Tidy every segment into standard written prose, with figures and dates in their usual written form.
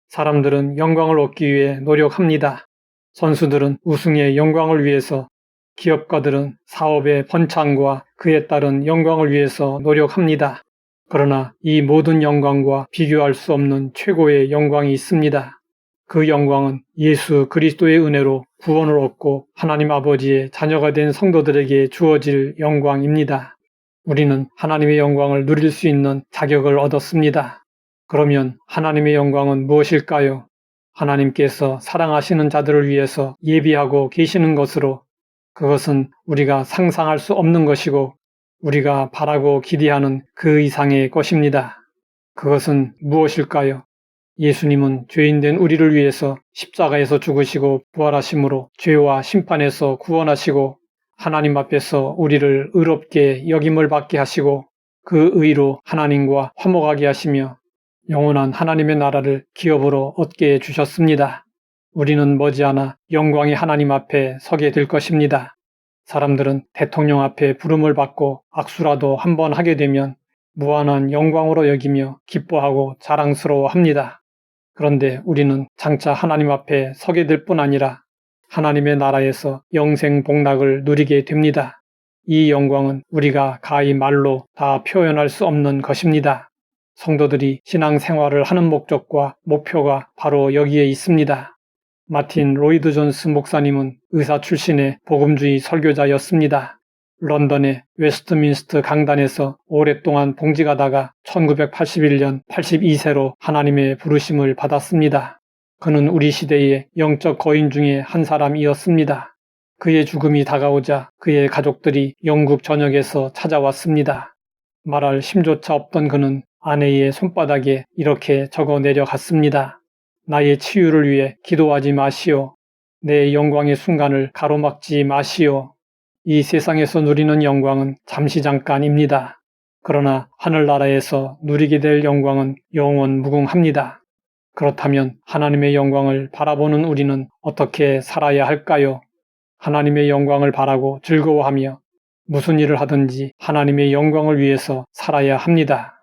사람들은 영광을 얻기 위해 노력합니다. 선수들은 우승의 영광을 위해서, 기업가들은 사업의 번창과 그에 따른 영광을 위해서 노력합니다. 그러나 이 모든 영광과 비교할 수 없는 최고의 영광이 있습니다. 그 영광은 예수 그리스도의 은혜로 구원을 얻고 하나님 아버지의 자녀가 된 성도들에게 주어질 영광입니다. 우리는 하나님의 영광을 누릴 수 있는 자격을 얻었습니다. 그러면 하나님의 영광은 무엇일까요? 하나님께서 사랑하시는 자들을 위해서 예비하고 계시는 것으로, 그것은 우리가 상상할 수 없는 것이고 우리가 바라고 기대하는 그 이상의 것입니다. 그것은 무엇일까요? 예수님은 죄인된 우리를 위해서 십자가에서 죽으시고 부활하심으로 죄와 심판에서 구원하시고 하나님 앞에서 우리를 의롭게 여김을 받게 하시고 그 의로 하나님과 화목하게 하시며 영원한 하나님의 나라를 기업으로 얻게 해주셨습니다. 우리는 머지않아 영광의 하나님 앞에 서게 될 것입니다. 사람들은 대통령 앞에 부름을 받고 악수라도 한번 하게 되면 무한한 영광으로 여기며 기뻐하고 자랑스러워합니다. 그런데 우리는 장차 하나님 앞에 서게 될 뿐 아니라 하나님의 나라에서 영생 복락을 누리게 됩니다. 이 영광은 우리가 가히 말로 다 표현할 수 없는 것입니다. 성도들이 신앙생활을 하는 목적과 목표가 바로 여기에 있습니다. 마틴 로이드 존스 목사님은 의사 출신의 복음주의 설교자였습니다. 런던의 웨스트민스터 강단에서 오랫동안 봉직하다가 1981년 82세로 하나님의 부르심을 받았습니다. 그는 우리 시대의 영적 거인 중에 한 사람이었습니다. 그의 죽음이 다가오자 그의 가족들이 영국 전역에서 찾아왔습니다. 말할 힘조차 없던 그는 아내의 손바닥에 이렇게 적어 내려갔습니다. 나의 치유를 위해 기도하지 마시오. 내 영광의 순간을 가로막지 마시오. 이 세상에서 누리는 영광은 잠시 잠깐입니다. 그러나 하늘나라에서 누리게 될 영광은 영원 무궁합니다. 그렇다면 하나님의 영광을 바라보는 우리는 어떻게 살아야 할까요? 하나님의 영광을 바라고 즐거워하며 무슨 일을 하든지 하나님의 영광을 위해서 살아야 합니다.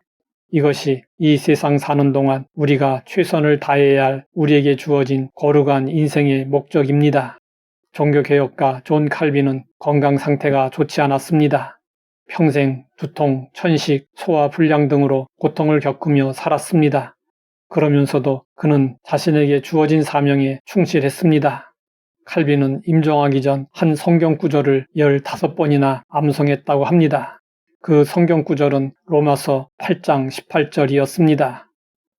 이것이 이 세상 사는 동안 우리가 최선을 다해야 할 우리에게 주어진 거룩한 인생의 목적입니다. 종교개혁가 존 칼빈은 건강 상태가 좋지 않았습니다. 평생 두통, 천식, 소화불량 등으로 고통을 겪으며 살았습니다. 그러면서도 그는 자신에게 주어진 사명에 충실했습니다. 칼빈은 임종하기 전 한 성경 구절을 15번이나 암송했다고 합니다. 그 성경 구절은 로마서 8장 18절이었습니다.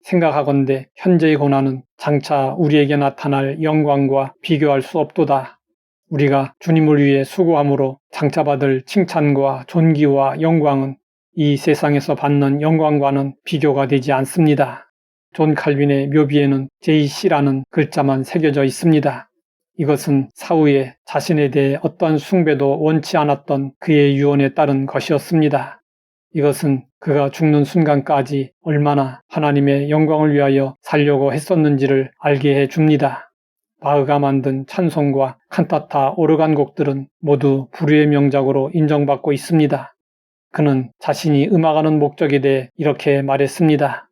생각하건대 현재의 고난은 장차 우리에게 나타날 영광과 비교할 수 없도다. 우리가 주님을 위해 수고함으로 장차 받을 칭찬과 존귀와 영광은 이 세상에서 받는 영광과는 비교가 되지 않습니다. 존 칼빈의 묘비에는 JC라는 글자만 새겨져 있습니다. 이것은 사후에 자신에 대해 어떤 숭배도 원치 않았던 그의 유언에 따른 것이었습니다. 이것은 그가 죽는 순간까지 얼마나 하나님의 영광을 위하여 살려고 했었는지를 알게 해줍니다. 바흐가 만든 찬송과 칸타타 오르간 곡들은 모두 불후의 명작으로 인정받고 있습니다. 그는 자신이 음악하는 목적에 대해 이렇게 말했습니다.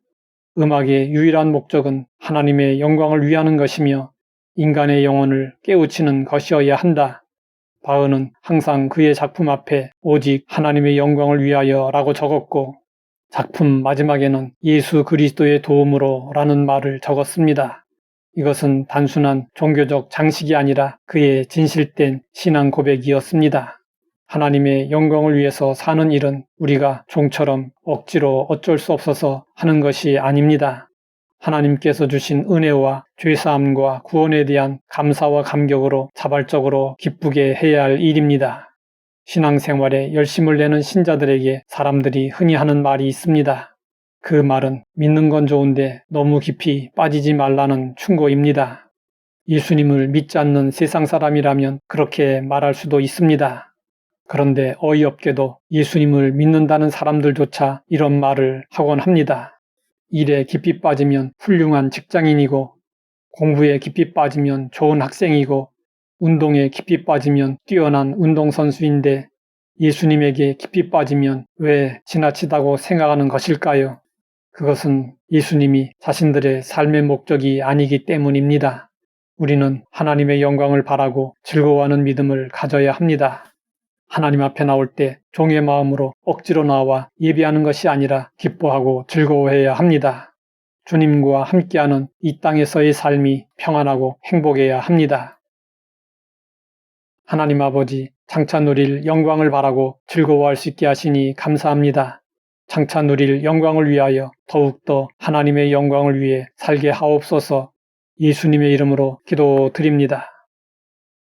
음악의 유일한 목적은 하나님의 영광을 위하는 것이며 인간의 영혼을 깨우치는 것이어야 한다. 바흐는 항상 그의 작품 앞에 오직 하나님의 영광을 위하여 라고 적었고 작품 마지막에는 예수 그리스도의 도움으로 라는 말을 적었습니다. 이것은 단순한 종교적 장식이 아니라 그의 진실된 신앙 고백이었습니다. 하나님의 영광을 위해서 사는 일은 우리가 종처럼 억지로 어쩔 수 없어서 하는 것이 아닙니다. 하나님께서 주신 은혜와 죄사함과 구원에 대한 감사와 감격으로 자발적으로 기쁘게 해야 할 일입니다. 신앙생활에 열심을 내는 신자들에게 사람들이 흔히 하는 말이 있습니다. 그 말은 믿는 건 좋은데 너무 깊이 빠지지 말라는 충고입니다. 예수님을 믿지 않는 세상 사람이라면 그렇게 말할 수도 있습니다. 그런데 어이없게도 예수님을 믿는다는 사람들조차 이런 말을 하곤 합니다. 일에 깊이 빠지면 훌륭한 직장인이고 공부에 깊이 빠지면 좋은 학생이고 운동에 깊이 빠지면 뛰어난 운동선수인데 예수님에게 깊이 빠지면 왜 지나치다고 생각하는 것일까요? 그것은 예수님이 자신들의 삶의 목적이 아니기 때문입니다. 우리는 하나님의 영광을 바라고 즐거워하는 믿음을 가져야 합니다. 하나님 앞에 나올 때 종의 마음으로 억지로 나와 예배하는 것이 아니라 기뻐하고 즐거워해야 합니다. 주님과 함께하는 이 땅에서의 삶이 평안하고 행복해야 합니다. 하나님 아버지, 장차 누릴 영광을 바라고 즐거워할 수 있게 하시니 감사합니다. 장차 누릴 영광을 위하여 더욱더 하나님의 영광을 위해 살게 하옵소서. 예수님의 이름으로 기도드립니다.